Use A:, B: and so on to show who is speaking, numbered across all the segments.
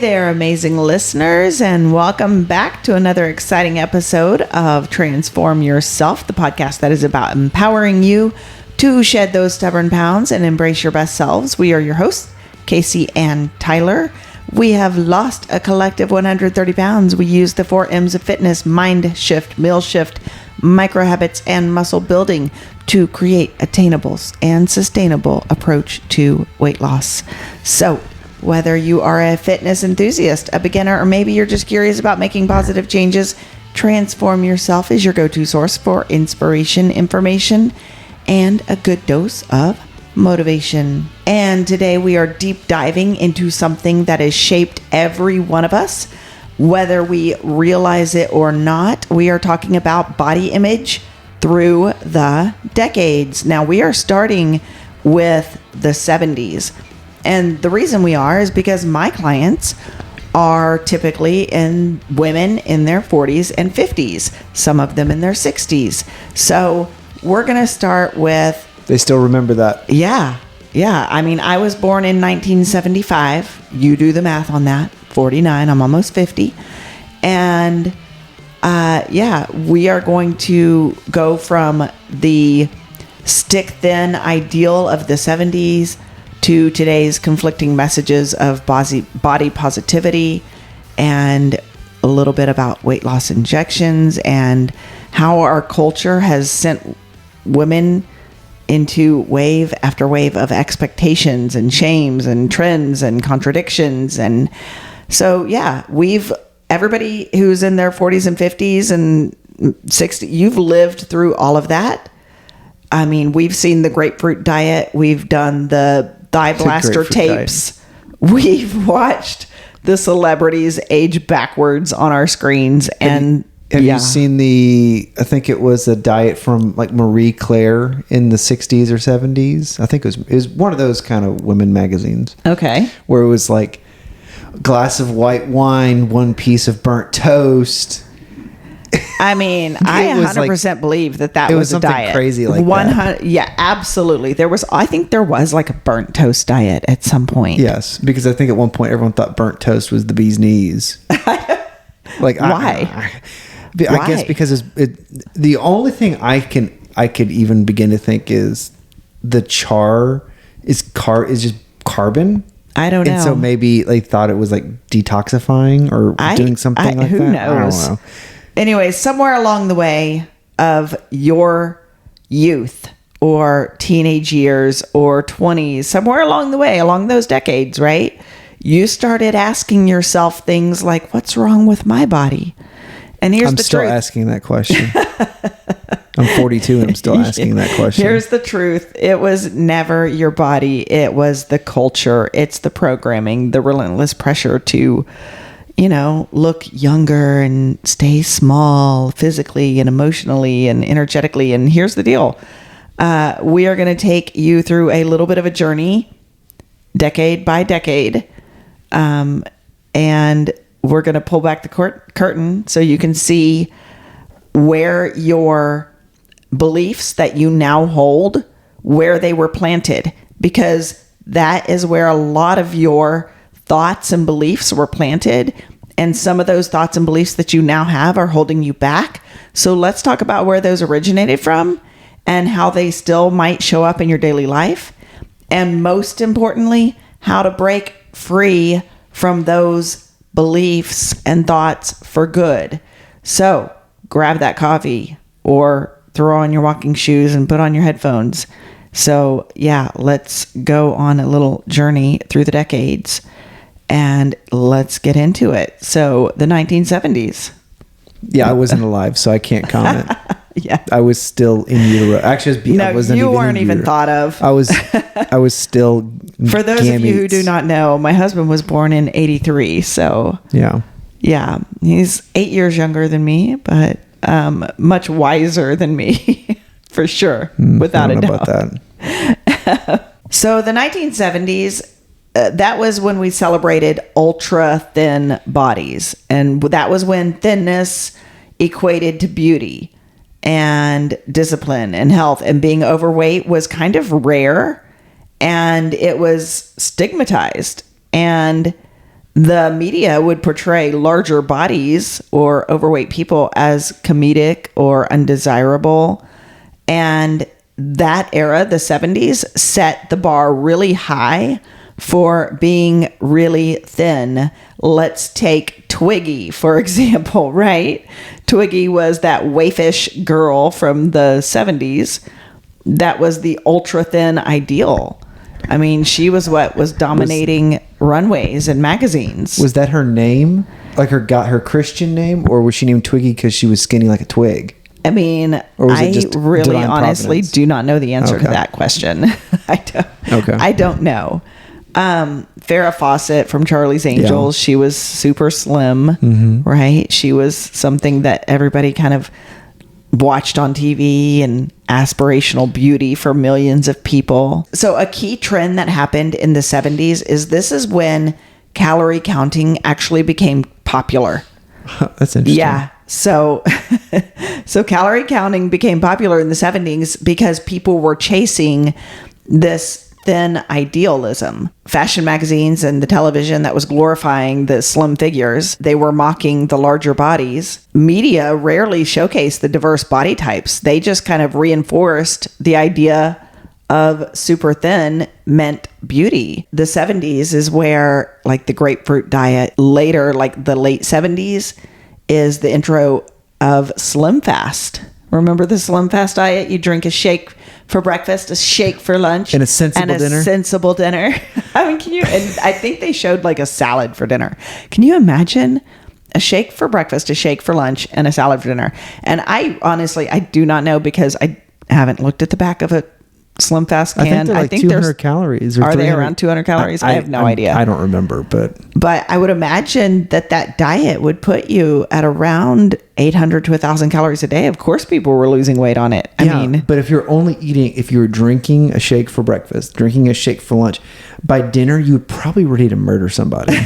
A: there, amazing listeners, and welcome back to another exciting episode of Transform Yourself, the podcast that is about empowering you to shed those stubborn pounds and embrace your best selves. We are your hosts, Kacy and Tyler. We have lost a collective 130 pounds. We use the 4 M's of fitness: mind shift, meal shift, micro habits, and muscle building to create attainable and sustainable approach to weight loss. So, whether you are a fitness enthusiast, a beginner, or maybe you're just curious about making positive changes, Transform Yourself is your go-to source for inspiration, information, and a good dose of motivation. And today we are deep diving into something that has shaped every one of us, whether we realize it or not. We are talking about body image through the decades. Now, we are starting with the 70s. And the reason we are is because my clients are typically women in their 40s and 50s, some of them in their 60s. So we're going to start with...
B: They still remember that.
A: Yeah. I mean, I was born in 1975. You do the math on that. 49. I'm almost 50. And we are going to go from the stick-thin ideal of the 70s to today's conflicting messages of body positivity, and a little bit about weight loss injections and how our culture has sent women into wave after wave of expectations and shames and trends and contradictions. And so, everybody who's in their 40s and 50s and 60s, you've lived through all of that. I mean, we've seen the grapefruit diet. We've done the thigh blaster tapes. Diet. We've watched the celebrities age backwards on our screens. And
B: have you seen I think it was a diet from like Marie Claire in the 60s or 70s. I think it was one of those kind of women magazines.
A: Okay.
B: Where it was like a glass of white wine, 1 piece of burnt toast.
A: I mean, I 100% believe that was a diet.
B: Crazy like that.
A: Yeah, absolutely. I think there was like a burnt toast diet at some point.
B: Yes, because I think at one point everyone thought burnt toast was the bee's knees. Like,
A: why?
B: I guess because the only thing I could even begin to think is the char is just carbon.
A: I don't know.
B: And so maybe they thought it was like detoxifying or doing something like
A: who
B: that.
A: Knows?
B: I don't know.
A: Anyway, somewhere along the way of your youth or teenage years or 20s, somewhere along the way, along those decades, right? You started asking yourself things like, what's wrong with my body? And here's the truth.
B: I'm still asking that question. I'm 42 and I'm still asking that question.
A: Here's the truth. It was never your body. It was the culture. It's the programming, the relentless pressure to, look younger and stay small physically and emotionally and energetically. And here's the deal. We are going to take you through a little bit of a journey, decade by decade. And we're going to pull back the curtain so you can see where your beliefs that you now hold, where they were planted, because that is where a lot of your thoughts and beliefs were planted. And some of those thoughts and beliefs that you now have are holding you back. So let's talk about where those originated from and how they still might show up in your daily life. And most importantly, how to break free from those beliefs and thoughts for good. So grab that coffee or throw on your walking shoes and put on your headphones. So let's go on a little journey through the decades and let's get into it. So the 1970s.
B: Yeah, I wasn't alive, so I can't comment.
A: Yeah,
B: I was still in utero. Actually, I wasn't
A: you
B: even
A: weren't even thought of.
B: I was still.
A: For those of you who do not know, my husband was born in 83. So yeah, he's 8 years younger than me, but much wiser than me, for sure, without a doubt.
B: About that.
A: So the 1970s. That was when we celebrated ultra thin bodies. And that was when thinness equated to beauty and discipline and health. And being overweight was kind of rare and it was stigmatized. And the media would portray larger bodies or overweight people as comedic or undesirable. And that era, the 70s, set the bar really high for being really thin. Let's take Twiggy, for example, right? Twiggy was that waifish girl from the 70s that was the ultra thin ideal. I mean, she was what was dominating runways and magazines.
B: Was that her name? Like her Christian name? Or was she named Twiggy because she was skinny like a twig?
A: I mean, I really honestly do not know the answer to that question. I don't know. Farrah Fawcett from Charlie's Angels, she was super slim, right? She was something that everybody kind of watched on TV and aspirational beauty for millions of people. So a key trend that happened in the 70s is when calorie counting actually became popular.
B: That's interesting.
A: Yeah. So calorie counting became popular in the 70s because people were chasing this thin idealism. Fashion magazines and the television that was glorifying the slim figures, they were mocking the larger bodies. Media rarely showcased the diverse body types. They just kind of reinforced the idea of super thin meant beauty. The 70s is where like the grapefruit diet, later like the late 70s is the intro of Slim Fast. Remember the Slim Fast diet? You drink a shake for breakfast, a shake for lunch,
B: and a sensible dinner.
A: I mean, and I think they showed like a salad for dinner. Can you imagine a shake for breakfast, a shake for lunch, and a salad for dinner? And I honestly do not know because I haven't looked at the back of a Slim Fast can.
B: I think they're like 200 calories.
A: Are they around 200 calories? I have no idea.
B: I don't remember, but
A: I would imagine that diet would put you at around 800 to 1,000 calories a day. Of course, people were losing weight on it. I mean,
B: but if you're drinking a shake for breakfast, drinking a shake for lunch, by dinner you would probably ready to murder somebody.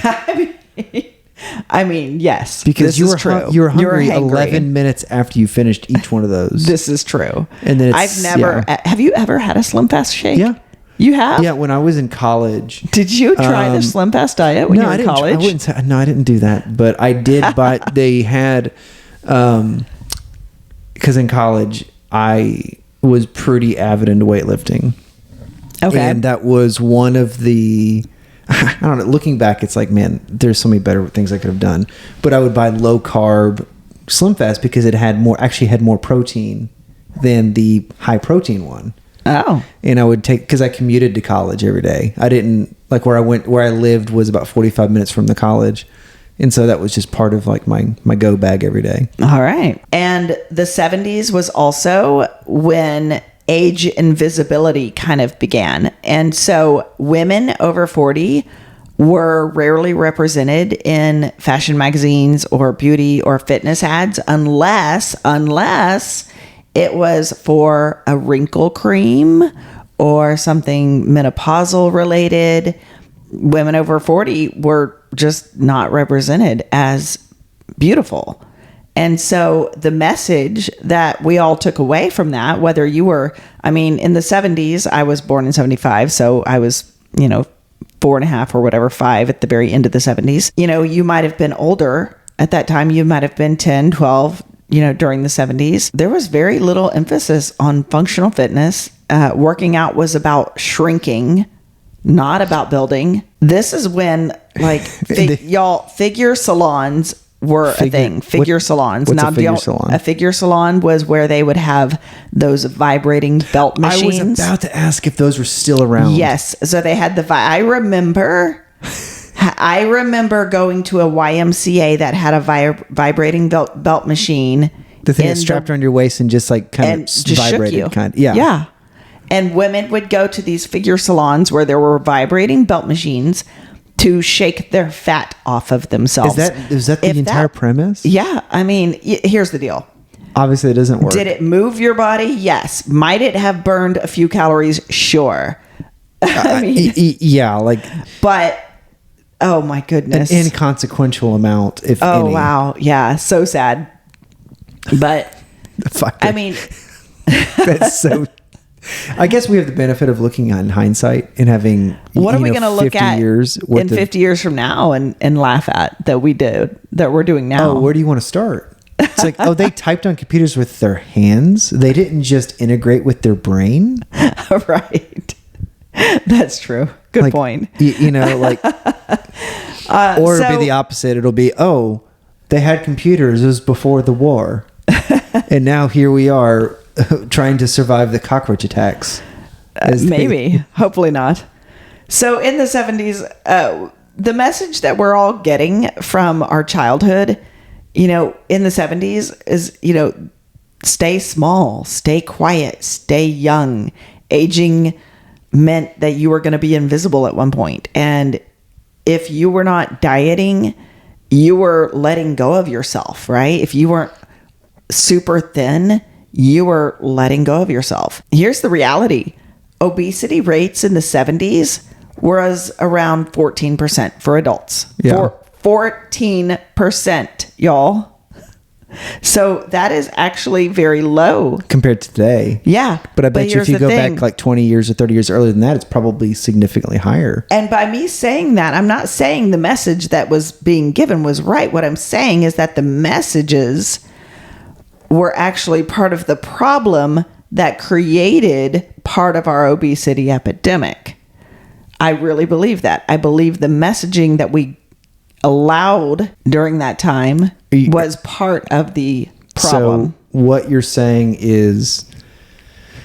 A: I mean, yes,
B: because you were hungry 11 minutes after you finished each one of those.
A: This is true.
B: And then
A: have you ever had a Slim Fast shake?
B: Yeah.
A: You have?
B: Yeah, when I was in college.
A: Did you try the Slim Fast diet when you were in college?
B: I didn't do that, but I did. But they had, because in college I was pretty avid into weightlifting. Okay, and that was one of the. I don't know. Looking back, it's like, man, there's so many better things I could have done. But I would buy low carb Slim Fast because it had more protein than the high protein one.
A: Oh.
B: And I would because I commuted to college every day. I didn't like where I lived was about 45 minutes from the college. And so that was just part of like my go bag every day.
A: All right. And the 70s was also when age invisibility kind of began. And so women over 40 were rarely represented in fashion magazines or beauty or fitness ads unless it was for a wrinkle cream or something menopausal related. Women over 40 were just not represented as beautiful. And so the message that we all took away from that, whether you were, I mean, in the 70s, I was born in 75. So I was, 4.5 or whatever, 5 at the very end of the 70s. You might have been older at that time. You might have been 10, 12, during the 70s. There was very little emphasis on functional fitness. Working out was about shrinking, not about building. This is when figure salons were a thing. Figure salons.
B: What's a figure salon?
A: A figure salon was where they would have those vibrating belt machines.
B: I was about to ask if those were still around.
A: Yes. So they had I remember going to a YMCA that had a vibrating belt machine.
B: The thing that's strapped around your waist and just like kind of vibrated.
A: Yeah. And women would go to these figure salons where there were vibrating belt machines to shake their fat off of themselves.
B: Is that the entire premise?
A: Yeah. I mean, here's the deal.
B: Obviously, it doesn't work.
A: Did it move your body? Yes. Might it have burned a few calories? Sure. I mean,
B: yeah.
A: But, oh my goodness.
B: An inconsequential amount, if any.
A: Oh, wow. Yeah. So sad. But, I mean.
B: That's so... I guess we have the benefit of looking in hindsight and having,
A: what are we going to look at in 50 years from now and laugh at that we're doing now?
B: Oh, where do you want to start? It's like, oh, they typed on computers with their hands. They didn't just integrate with their brain.
A: Right. That's true. Good point.
B: You know, like, or it'll be the opposite. It'll be, oh, they had computers. It was before the war. And now here we are trying to survive the cockroach attacks.
A: Maybe. Hopefully not. So in the 70s, the message that we're all getting from our childhood, you know, in the 70s is, you know, stay small, stay quiet, stay young. Aging meant that you were going to be invisible at one point. And if you were not dieting, you were letting go of yourself, right? If you weren't super thin, you were letting go of yourself. Here's the reality. Obesity rates in the 70s was around 14% for adults.
B: Yeah.
A: 14%, y'all. So that is actually very low
B: compared to today.
A: Yeah.
B: But I bet you if you go back like 20 years or 30 years earlier than that, it's probably significantly higher.
A: And by me saying that, I'm not saying the message that was being given was right. What I'm saying is that the messages were actually part of the problem that created part of our obesity epidemic. I really believe that. I believe the messaging that we allowed during that time was part of the problem.
B: So what you're saying is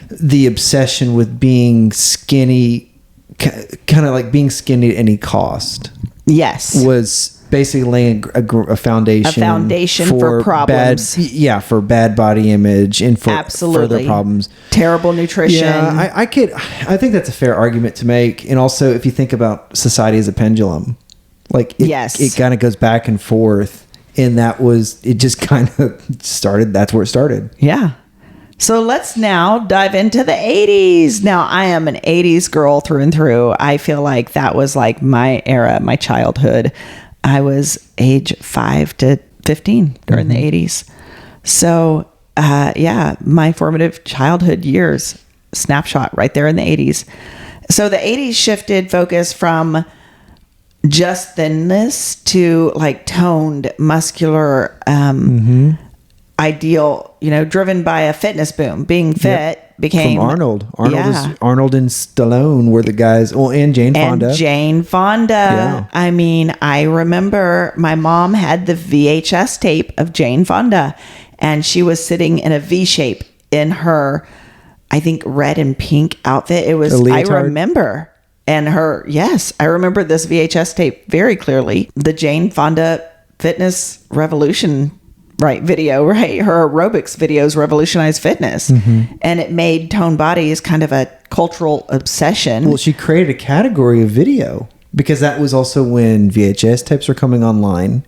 B: the obsession with being skinny, kind of like being skinny at any cost.
A: Yes.
B: Was basically laying a foundation
A: for problems.
B: For bad body image and for further problems.
A: Terrible nutrition.
B: Yeah, I think that's a fair argument to make. And also, if you think about society as a pendulum, like it kind of goes back and forth, and it just kind of started. That's where it started.
A: Yeah. So let's now dive into the 80s. Now, I am an 80s girl through and through. I feel like that was like my era, my childhood. I was age 5 to 15 during the 80s. So, my formative childhood years, snapshot right there in the 80s. So the 80s shifted focus from just thinness to like toned, muscular, ideal, driven by a fitness boom. Being fit became
B: from Arnold. Arnold and Stallone were the guys. Well, and Jane Fonda.
A: Yeah. I mean, I remember my mom had the VHS tape of Jane Fonda, and she was sitting in a V shape in her, I think, red and pink outfit. It was. I remember. And I remember this VHS tape very clearly. The Jane Fonda fitness revolution, video, her aerobics videos revolutionized fitness. And it made toned bodies kind of a cultural obsession.
B: Well, she created a category of video because that was also when VHS tapes were coming online.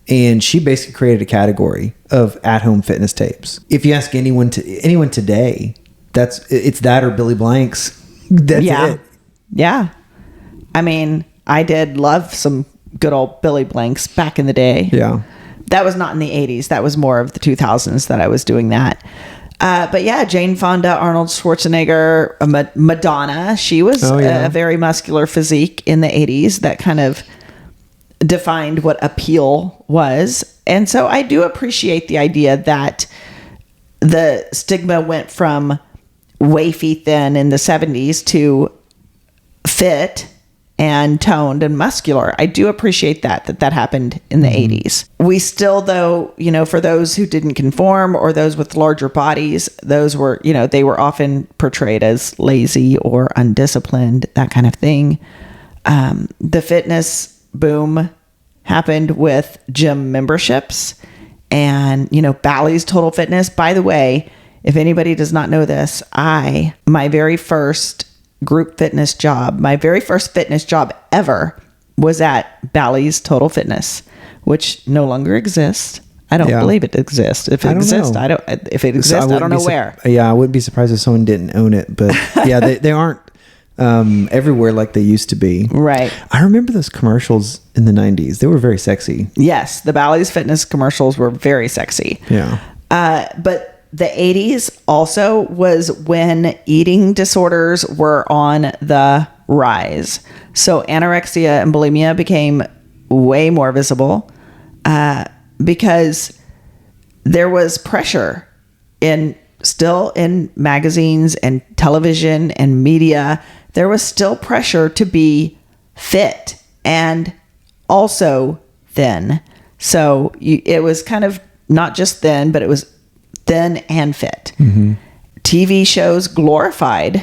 B: And she basically created a category of at-home fitness tapes. If you ask anyone today, it's that or Billy Blanks. That's it.
A: Yeah. I mean, I did love some good old Billy Blanks back in the day.
B: Yeah.
A: That was not in the 80s. That was more of the 2000s that I was doing that. But yeah, Jane Fonda, Arnold Schwarzenegger, Madonna. She was a very muscular physique in the 80s that kind of defined what appeal was. And so I do appreciate the idea that the stigma went from wafy thin in the 70s to fit and toned and muscular. I do appreciate that happened in the 80s. We still, though, for those who didn't conform or those with larger bodies, those were, they were often portrayed as lazy or undisciplined, that kind of thing. The fitness boom happened with gym memberships and, Bally's Total Fitness. By the way, if anybody does not know this, my very first group fitness job, my very first fitness job ever was at Bally's Total Fitness, which no longer exists. I don't believe it exists. If it exists, I don't know where.
B: Yeah, I wouldn't be surprised if someone didn't own it, but yeah, they aren't everywhere like they used to be.
A: Right.
B: I remember those commercials in the 90s. They were very sexy.
A: Yes, the Bally's Fitness commercials were very sexy.
B: Yeah.
A: But the 80s also was when eating disorders were on the rise. So anorexia and bulimia became way more visible because there was pressure still in magazines and television and media. There was still pressure to be fit and also thin. So it was kind of not just thin, but it was thin and fit. Mm-hmm. TV shows glorified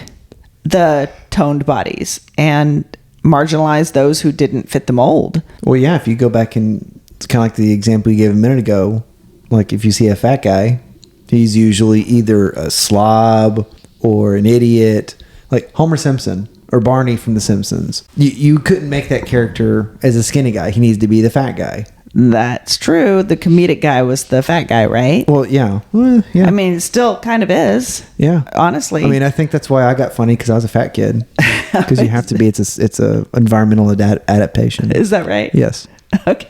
A: the toned bodies and marginalized those who didn't fit the mold.
B: Well, yeah, if you go back and it's kind of like the example you gave a minute ago, like if you see a fat guy, he's usually either a slob or an idiot, like Homer Simpson or Barney from The Simpsons. You couldn't make that character as a skinny guy. He needs to be the fat guy.
A: That's true. The comedic guy was the fat guy, right?
B: Well, yeah. Yeah.
A: I mean, it still kind of is.
B: Yeah.
A: Honestly.
B: I mean, I think that's why I got funny, because I was a fat kid. Because you have to be. It's a environmental adaptation.
A: Is that right?
B: Yes.
A: Okay.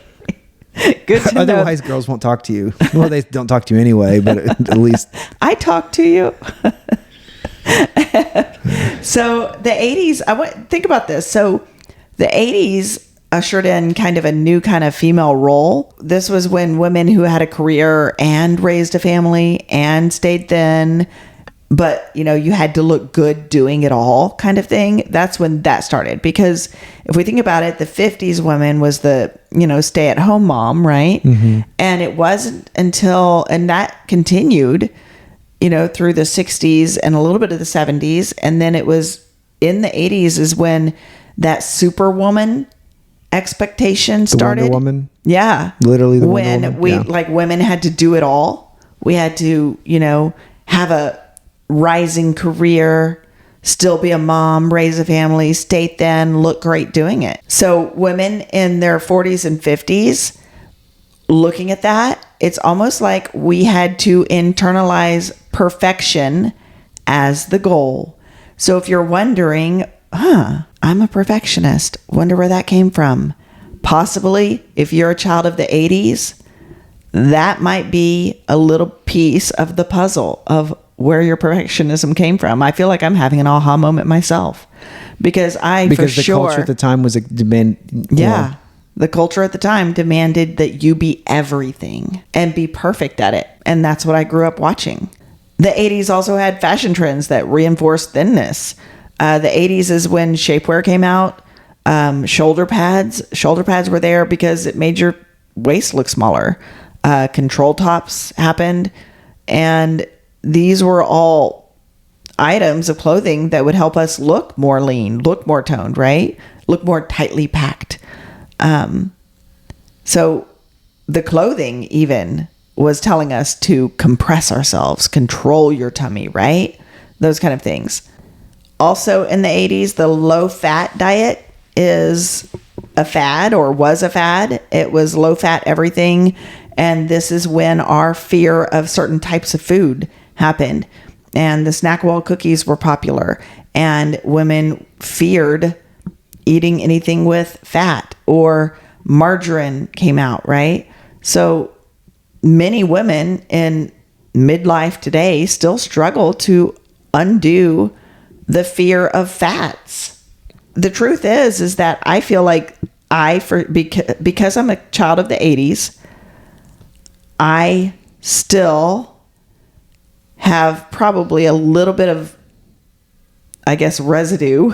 A: Good to know.
B: Otherwise, girls won't talk to you. Well, they don't talk to you anyway, but at least
A: I talk to you. So the 80s, think about this. So the 80s ushered in kind of a new kind of female role. This was when women who had a career and raised a family and stayed thin, but you had to look good doing it all kind of thing. That's when that started. Because if we think about it, the 50s woman was the, stay at home mom, right? Mm-hmm. And it wasn't until, and that continued, through the 60s and a little bit of the 70s. And then it was in the 80s is when that superwoman expectation started.
B: The Wonder Woman.
A: Yeah.
B: Literally the
A: Wonder Woman. When women had to do it all. We had to, have a rising career, still be a mom, raise a family, stay thin, look great doing it. So women in their 40s and 50s, looking at that, it's almost like we had to internalize perfection as the goal. So if you're wondering, I'm a perfectionist, wonder where that came from. Possibly, if you're a child of the 80s, that might be a little piece of the puzzle of where your perfectionism came from. I feel like I'm having an aha moment myself because the
B: culture at the time was a demand.
A: Yeah. The culture at the time demanded that you be everything and be perfect at it. And that's what I grew up watching. The 80s also had fashion trends that reinforced thinness. The 80s is when shapewear came out. Shoulder pads were there because it made your waist look smaller. Control tops happened. And these were all items of clothing that would help us look more lean, look more toned, right? Look more tightly packed. So the clothing even was telling us to compress ourselves, control your tummy, right? Those kind of things. Also in the 80s, the low fat diet is a fad or was a fad. It was low fat everything. And this is when our fear of certain types of food happened. And the snack wall cookies were popular. And women feared eating anything with fat, or margarine came out, right? So many women in midlife today still struggle to undo the fear of fats. The truth is that I feel like because I'm a child of the 80s, I still have probably a little bit of, I guess, residue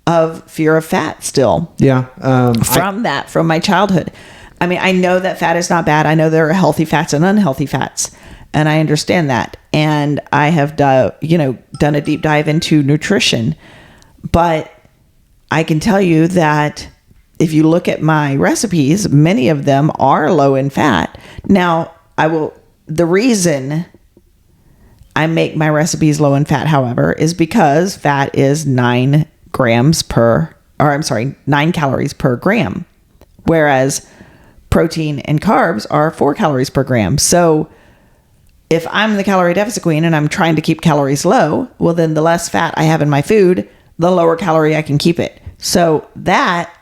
A: of fear of fat still.
B: Yeah.
A: From my childhood. I mean, I know that fat is not bad. I know there are healthy fats and unhealthy fats, and I understand that. And I have done a deep dive into nutrition, but I can tell you that if you look at my recipes, many of them are low in fat. Now, the reason I make my recipes low in fat, however, is because fat is 9 calories per gram, whereas protein and carbs are 4 calories per gram. So if I'm the calorie deficit queen and I'm trying to keep calories low, well, then the less fat I have in my food, the lower calorie I can keep it. So that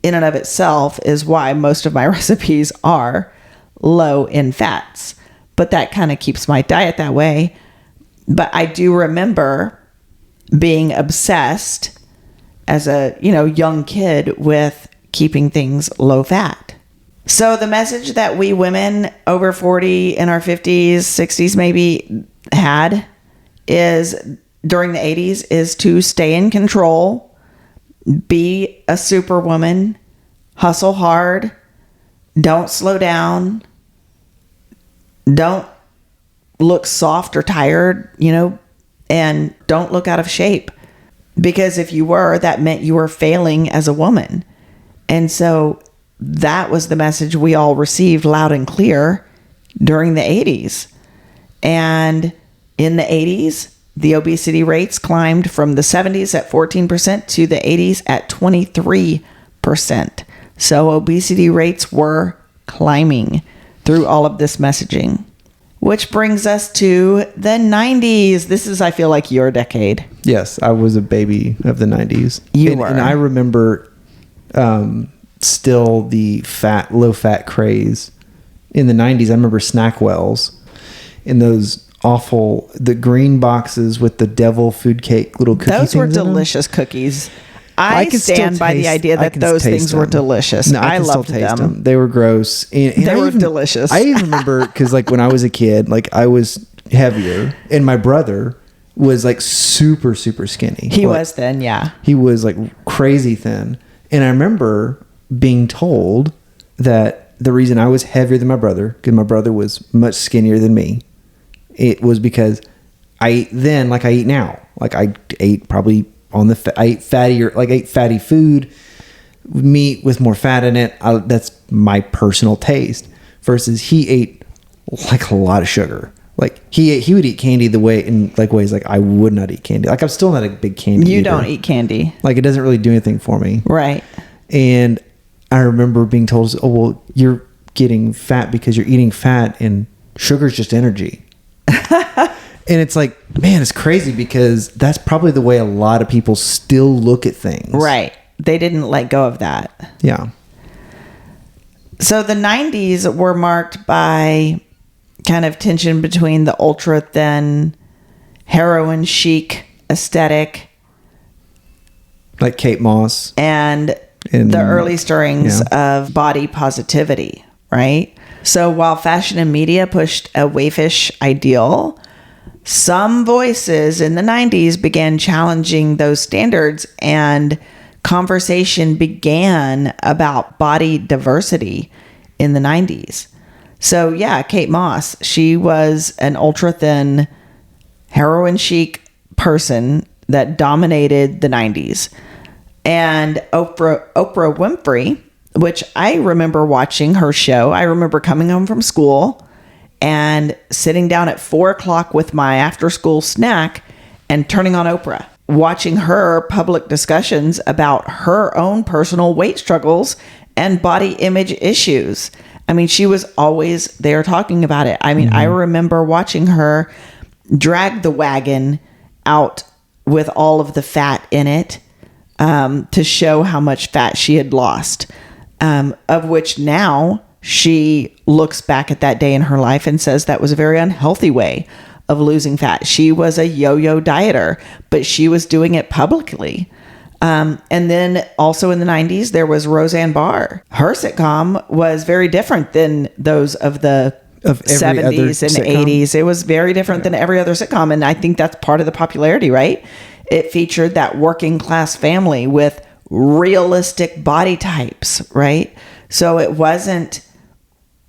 A: in and of itself is why most of my recipes are low in fats. But that kind of keeps my diet that way. But I do remember being obsessed as a, young kid with keeping things low fat. So the message that we women over 40 in our 50s, 60s maybe had is during the 80s is to stay in control, be a superwoman, hustle hard, don't slow down, don't look soft or tired, and don't look out of shape. Because if you were, that meant you were failing as a woman. And so that was the message we all received loud and clear during the 80s. And in the 80s, the obesity rates climbed from the 70s at 14% to the 80s at 23%. So obesity rates were climbing through all of this messaging. Which brings us to the 90s. This is, I feel like, your decade.
B: Yes, I was a baby of the 90s.
A: You were.
B: And I remember still the low-fat craze. In the 90s, I remember Snackwells and those the green boxes with the devil food cake little cookie things.
A: Those were delicious cookies. I stand by the idea that those things were delicious.
B: No, I
A: loved
B: still taste
A: them.
B: They were gross. And
A: they were delicious.
B: I even remember, because when I was a kid, I was heavier, and my brother was super, super skinny.
A: He was thin, yeah.
B: He was crazy thin. And I remember being told that the reason I was heavier than my brother, because my brother was much skinnier than me, it was because I ate then like I eat now. I ate probably I ate fatty food, meat with more fat in it. That's my personal taste. Versus he ate a lot of sugar. He would eat candy the way in ways I would not eat candy. I'm still not a big candy eater.
A: You don't eat candy.
B: It doesn't really do anything for me.
A: Right.
B: And I remember being told, "Oh well, you're getting fat because you're eating fat, and sugar's just energy." And it's man, it's crazy, because that's probably the way a lot of people still look at things.
A: Right. They didn't let go of that.
B: Yeah.
A: So the 90s were marked by kind of tension between the ultra thin, heroin chic aesthetic.
B: Like Kate Moss.
A: And the early stirrings of body positivity, right? So while fashion and media pushed a waifish ideal, some voices in the 90s began challenging those standards, and conversation began about body diversity in the 90s. So yeah, Kate Moss, she was an ultra thin, heroin chic person that dominated the 90s. And Oprah Winfrey, which I remember watching her show. I remember coming home from school and sitting down at 4:00 with my after school snack and turning on Oprah, watching her public discussions about her own personal weight struggles and body image issues. I mean, she was always there talking about it. I mean, I remember watching her drag the wagon out with all of the fat in it, to show how much fat she had lost, of which now she looks back at that day in her life and says that was a very unhealthy way of losing fat. She was a yo-yo dieter, but she was doing it publicly. And then also in the 90s, there was Roseanne Barr. Her sitcom was very different than those of the 70s and
B: sitcom.
A: 80s. It was very different than every other sitcom. And I think that's part of the popularity, right? It featured that working class family with realistic body types, right? So it wasn't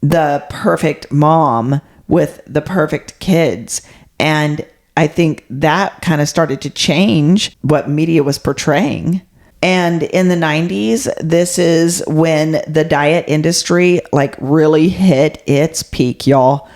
A: the perfect mom with the perfect kids. And I think that kind of started to change what media was portraying. And in the 90s, this is when the diet industry really hit its peak, y'all.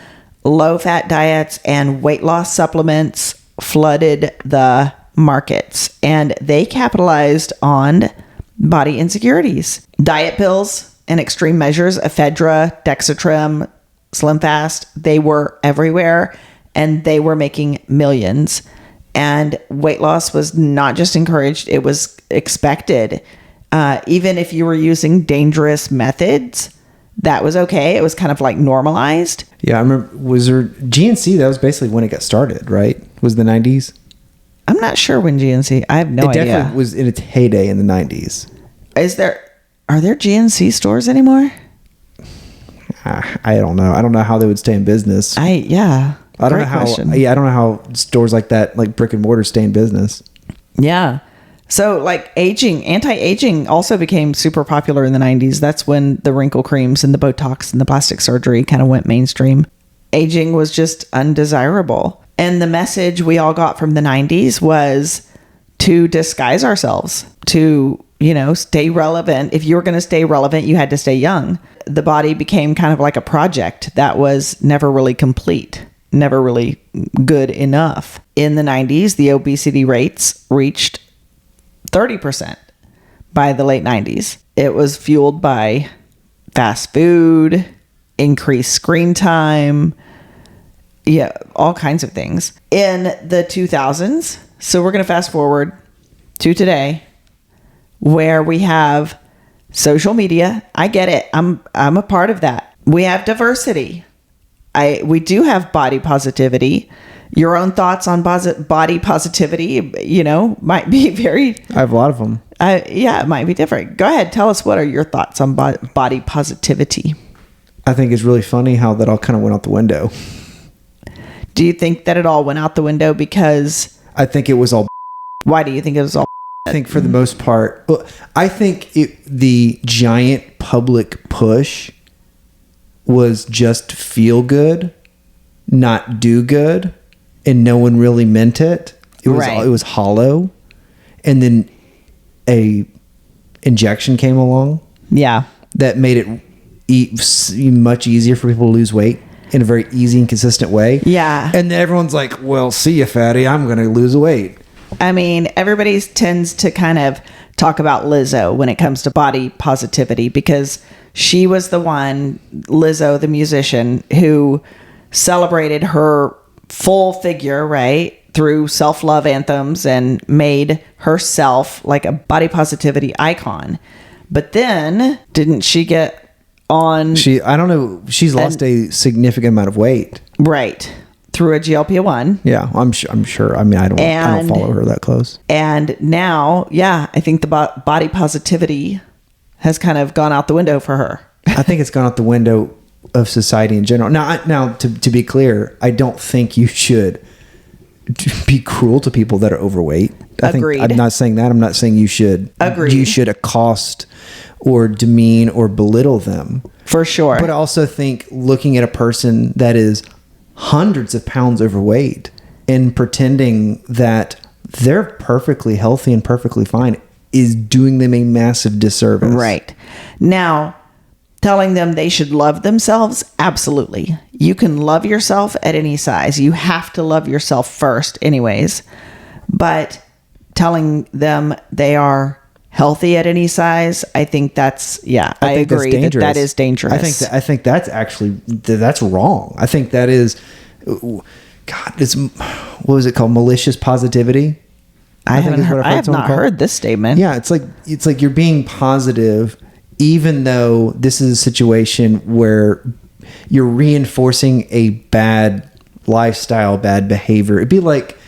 A: Low fat diets and weight loss supplements flooded the markets, and they capitalized on body insecurities. Diet pills and extreme measures, ephedra, dexatrim, Slim Fast, they were everywhere, and they were making millions. And weight loss was not just encouraged, it was expected. Even if you were using dangerous methods, that was okay. It was kind of like normalized.
B: Yeah, I remember, was there GNC? That was basically when it got started, right? Was the 90s?
A: I'm not sure when GNC, I have no idea.
B: It definitely was in its heyday in the 90s.
A: Are there GNC stores anymore?
B: I don't know. I don't know how they would stay in business. I don't know how. Question. Yeah, I don't know how stores like that, like brick and mortar, stay in business.
A: Yeah. So like anti-aging also became super popular in the 90s. That's when the wrinkle creams and the Botox and the plastic surgery kind of went mainstream. Aging was just undesirable. And the message we all got from the 90s was to disguise ourselves, to, stay relevant. If you were going to stay relevant, you had to stay young. The body became kind of like a project that was never really complete, never really good enough. In the 90s, the obesity rates reached 30% by the late 90s. It was fueled by fast food, increased screen time, all kinds of things. In the 2000s, so we're going to fast forward to today, where we have social media. I get it. I'm a part of that. We have diversity. We do have body positivity. Your own thoughts on body positivity, might be very...
B: I have a lot of them.
A: It might be different. Go ahead. Tell us, what are your thoughts on body positivity?
B: I think it's really funny how that all kind of went out the window.
A: Do you think that it all went out the window because...
B: I think it was all...
A: Why do you think it was all...
B: I think for the most part... I think the giant public push was just feel good, not do good, and no one really meant it. It was hollow. And then a injection came along.
A: Yeah.
B: That made it much easier for people to lose weight in a very easy and consistent way.
A: Yeah.
B: And then everyone's like, well, see you, fatty. I'm going to lose weight.
A: I mean, everybody tends to kind of talk about Lizzo when it comes to body positivity, because she was the one, Lizzo, the musician, who celebrated her full figure, right, through self-love anthems and made herself like a body positivity icon. But then didn't she get on...
B: I don't know. She's lost a significant amount of weight.
A: Right. Through a GLP-1.
B: Yeah, I'm sure. I mean, I don't follow her that close.
A: And now, I think the body positivity has kind of gone out the window for her.
B: I think it's gone out the window of society in general. Now, to be clear, I don't think you should be cruel to people that are overweight.
A: Agreed.
B: I'm not saying that. I'm not saying you should.
A: Agreed.
B: You should accost or demean or belittle them.
A: For sure.
B: But I also think looking at a person that is hundreds of pounds overweight and pretending that they're perfectly healthy and perfectly fine is doing them a massive disservice.
A: Right. Now, telling them they should love themselves, absolutely. You can love yourself at any size. You have to love yourself first anyways. But telling them they are healthy at any size, I think that's, I agree that is dangerous.
B: I think that's actually, that's wrong. I think that is, God, what was it called? Malicious positivity?
A: I have not heard this statement.
B: Yeah, it's like you're being positive, even though this is a situation where you're reinforcing a bad lifestyle, bad behavior. It'd be like,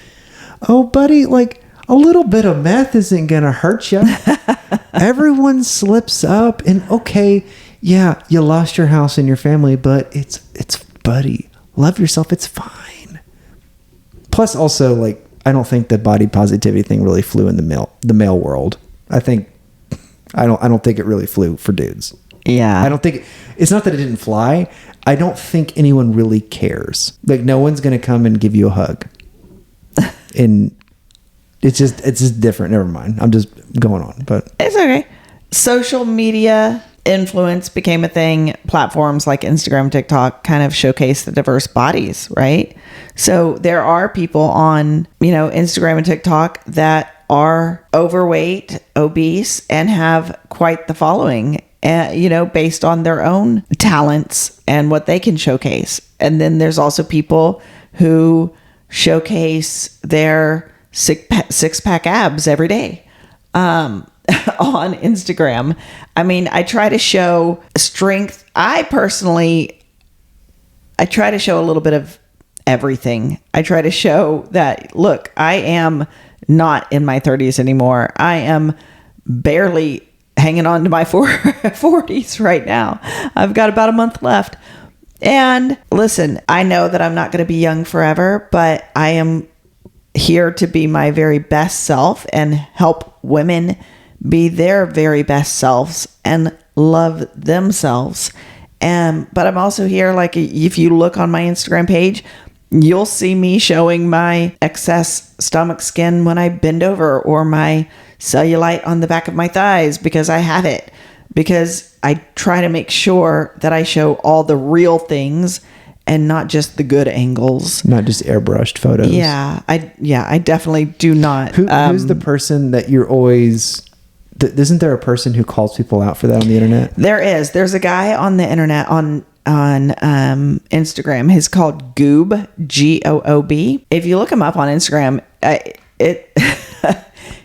B: oh, buddy, like a little bit of meth isn't going to hurt you. Everyone slips up, and okay, yeah, you lost your house and your family, but it's buddy, love yourself. It's fine. Plus, also, like, I don't think the body positivity thing really flew in the male world. I don't think it really flew for dudes.
A: Yeah.
B: I don't think it's not that it didn't fly. I don't think anyone really cares. Like, no one's going to come and give you a hug. And it's just different. Never mind. I'm just going on, but
A: it's okay. Social media influence became a thing. Platforms like Instagram, TikTok kind of showcase the diverse bodies, right? So there are people on, Instagram and TikTok that are overweight, obese, and have quite the following, based on their own talents and what they can showcase. And then there's also people who showcase their six-pack abs every day on Instagram. I mean, I try to show strength. I personally, I try to show a little bit of everything. I try to show that, look, I am not in my 30s anymore. I am barely hanging on to my 40s right now. I've got about a month left. And listen, I know that I'm not going to be young forever, but I am here to be my very best self and help women be their very best selves and love themselves. But I'm also here, like, if you look on my Instagram page, you'll see me showing my excess stomach skin when I bend over, or my cellulite on the back of my thighs, because I have it. Because I try to make sure that I show all the real things and not just the good angles.
B: Not just airbrushed photos.
A: Yeah, I definitely do not.
B: Who's the person that you're always... Isn't there a person who calls people out for that on the internet? There
A: is. There's a guy on the internet on Instagram. He's called Goob, Goob. If you look him up on Instagram,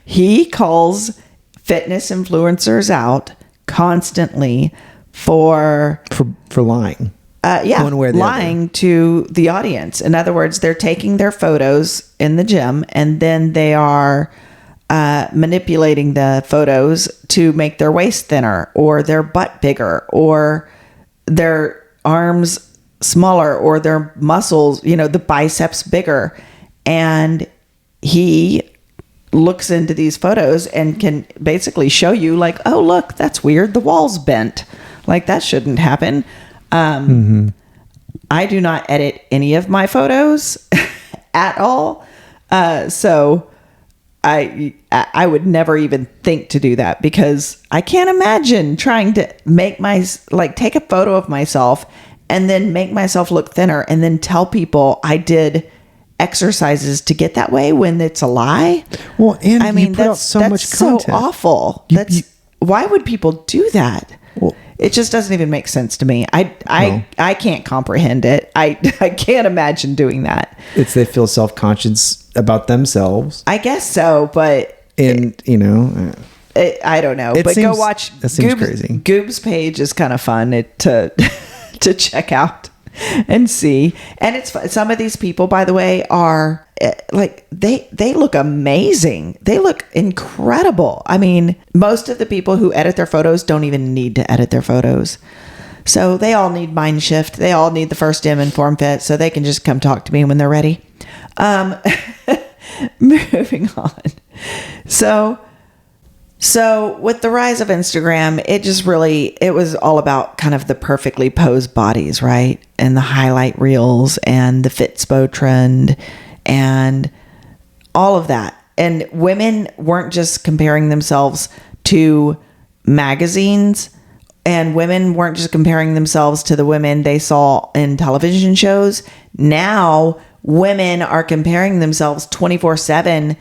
A: he calls fitness influencers out constantly for
B: lying.
A: One way or the lying other. To the audience. In other words, they're taking their photos in the gym and then they are manipulating the photos to make their waist thinner, or their butt bigger, or their arms smaller, or their muscles, the biceps bigger. And he looks into these photos and can basically show you, like, oh, look, that's weird. The wall's bent. Like, that shouldn't happen. I do not edit any of my photos at all. So I would never even think to do that, because I can't imagine trying to take a photo of myself and then make myself look thinner and then tell people I did exercises to get that way when it's a lie.
B: Well, and I mean, that's so much content.
A: So awful. Why would people do that? Well, it just doesn't even make sense to me. I can't comprehend it. I can't imagine doing that.
B: They feel self-conscious about themselves.
A: I guess so, but I don't know. But go watch.
B: That seems crazy.
A: Goob's page is kind of fun to check out and see. And it's some of these people, by the way, are like they look amazing. They look incredible. I mean, most of the people who edit their photos don't even need to edit their photos. So they all need Mind Shift. They all need the First Dim and Form Fit, so they can just come talk to me when they're ready. Moving on. So with the rise of Instagram, it was all about kind of the perfectly posed bodies, right? And the highlight reels and the Fitspo trend and all of that. And women weren't just comparing themselves to magazines, and women weren't just comparing themselves to the women they saw in television shows. Now women are comparing themselves 24/7,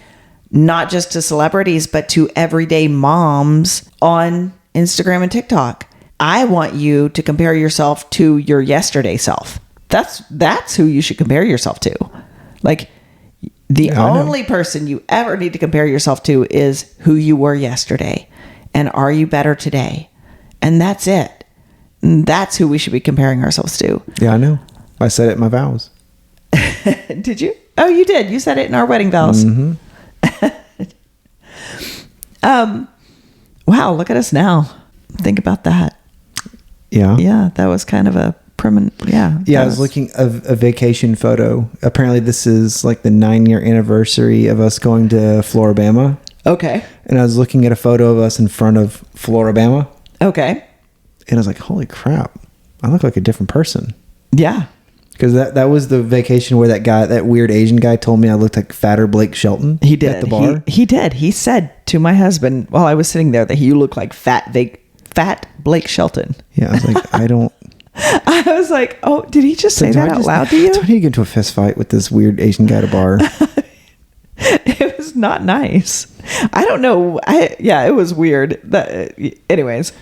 A: not just to celebrities, but to everyday moms on Instagram and TikTok. I want you to compare yourself to your yesterday self. That's who you should compare yourself to. Like, the only person you ever need to compare yourself to is who you were yesterday. And are you better today? And that's it. And that's who we should be comparing ourselves to.
B: Yeah, I know. I said it in my vows.
A: Did you? Oh, you did. You said it in our wedding vows.
B: Mm-hmm.
A: Wow, look at us now. Think about that.
B: Yeah.
A: Yeah, that was kind of a permanent. Yeah.
B: Yeah, I was looking at a vacation photo. Apparently, this is like the 9-year anniversary of us going to Floribama.
A: Okay.
B: And I was looking at a photo of us in front of Floribama.
A: Okay.
B: And I was like, holy crap, I look like a different person.
A: Yeah.
B: Because that was the vacation where that weird Asian guy told me I looked like fatter Blake Shelton.
A: He did.
B: At the bar.
A: He did. He said to my husband while I was sitting there that you look like fat Blake Shelton.
B: Yeah, I was like, I don't.
A: I was like, oh, did he just say that out loud to you?
B: Do I need to get into a fist fight with this weird Asian guy at a bar?
A: It was not nice. I don't know. It was weird. Anyways.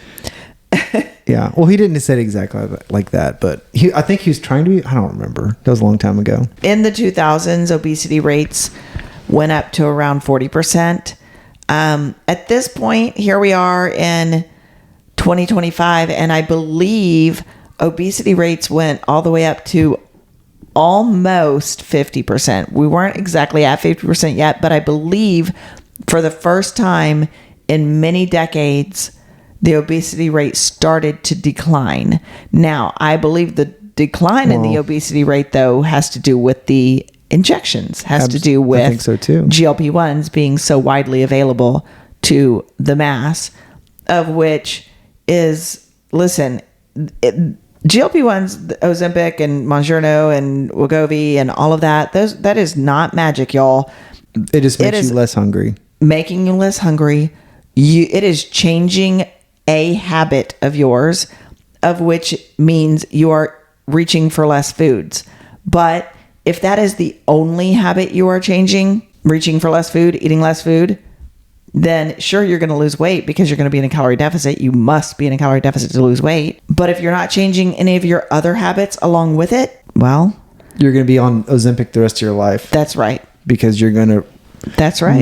B: Yeah. Well, he didn't say it exactly like that, but I think he was trying to be. I don't remember. That was a long time ago.
A: In the 2000s, obesity rates went up to around 40%. At this point, here we are in 2025, and I believe obesity rates went all the way up to almost 50%. We weren't exactly at 50% yet, but I believe for the first time in many decades, the obesity rate started to decline. Now, I believe the decline in the obesity rate, though, has to do with the injections, has to do with
B: I think so too.
A: GLP-1s being so widely available to the mass, of which is, listen, GLP-1s, Ozempic and Mounjaro and Wegovy and all of that, that is not magic, y'all.
B: It just makes you less hungry.
A: Making you less hungry. It is changing a habit of yours, of which means you are reaching for less foods. But if that is the only habit you are changing, reaching for less food, eating less food, then sure, you're going to lose weight because you're going to be in a calorie deficit. You must be in a calorie deficit to lose weight. But if you're not changing any of your other habits along with it, well,
B: you're going to be on Ozempic the rest of your life.
A: That's right.
B: Because you're going to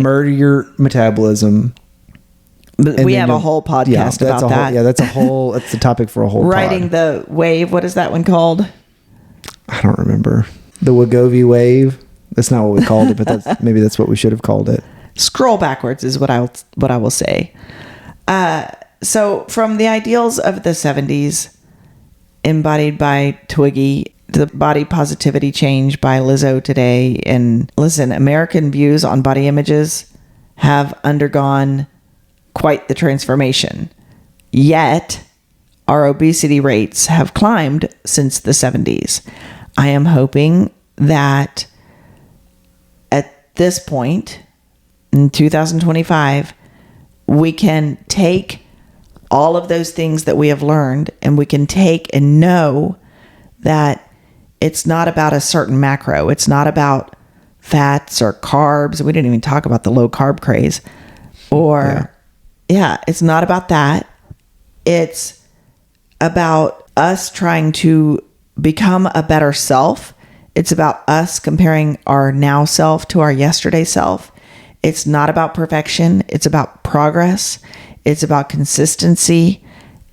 B: murder your metabolism.
A: But we have a whole podcast about that.
B: That's the topic for a whole
A: Riding the wave. What is that one called?
B: I don't remember. The Wegovy wave. That's not what we called it, but maybe that's what we should have called it.
A: Scroll backwards is what I will say. So from the ideals of the 70s, embodied by Twiggy, the body positivity change by Lizzo today, and listen, American views on body images have undergone quite the transformation. Yet, our obesity rates have climbed since the 70s. I am hoping that at this point, in 2025, we can take all of those things that we have learned and we can take and know that it's not about a certain macro. It's not about fats or carbs. We didn't even talk about the low carb craze. It's not about that. It's about us trying to become a better self. It's about us comparing our now self to our yesterday self. It's not about perfection. It's about progress. It's about consistency.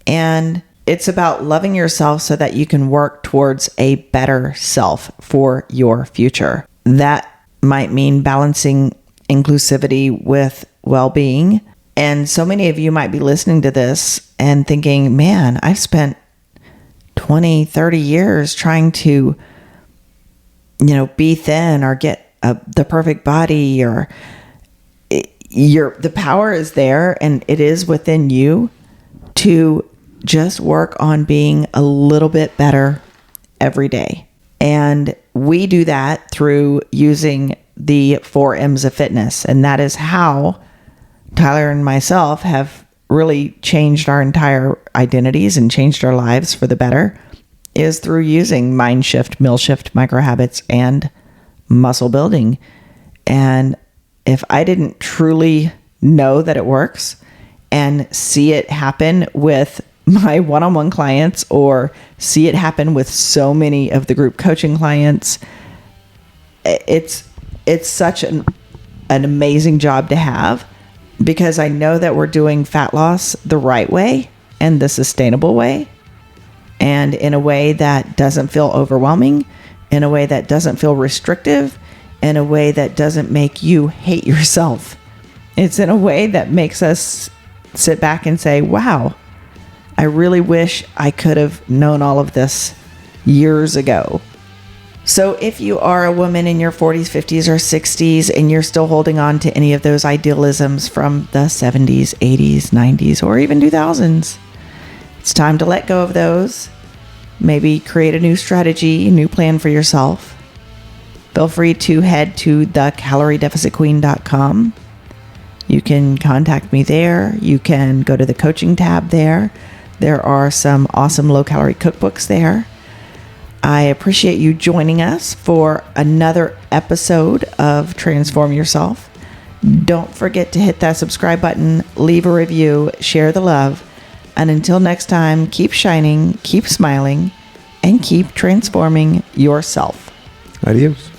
A: And it's about loving yourself so that you can work towards a better self for your future. That might mean balancing inclusivity with well-being. And so many of you might be listening to this and thinking, man, I've spent 20, 30 years trying to, be thin or get the perfect body, or the power is there and it is within you to just work on being a little bit better every day. And we do that through using the 4 M's of fitness. And that is how Tyler and myself have really changed our entire identities and changed our lives for the better, is through using mind shift, meal shift, micro habits, and muscle building. And if I didn't truly know that it works and see it happen with my one-on-one clients or see it happen with so many of the group coaching clients, it's such an amazing job to have, because I know that we're doing fat loss the right way and the sustainable way, and in a way that doesn't feel overwhelming, in a way that doesn't feel restrictive, in a way that doesn't make you hate yourself. It's in a way that makes us sit back and say, wow, I really wish I could have known all of this years ago. So if you are a woman in your 40s, 50s, or 60s, and you're still holding on to any of those idealisms from the 70s, 80s, 90s, or even 2000s, it's time to let go of those. Maybe create a new strategy, a new plan for yourself. Feel free to head to thecaloriedeficitqueen.com. You can contact me there. You can go to the coaching tab there. There are some awesome low-calorie cookbooks there. I appreciate you joining us for another episode of Transform Yourself. Don't forget to hit that subscribe button, leave a review, share the love. And until next time, keep shining, keep smiling, and keep transforming yourself.
B: Adios.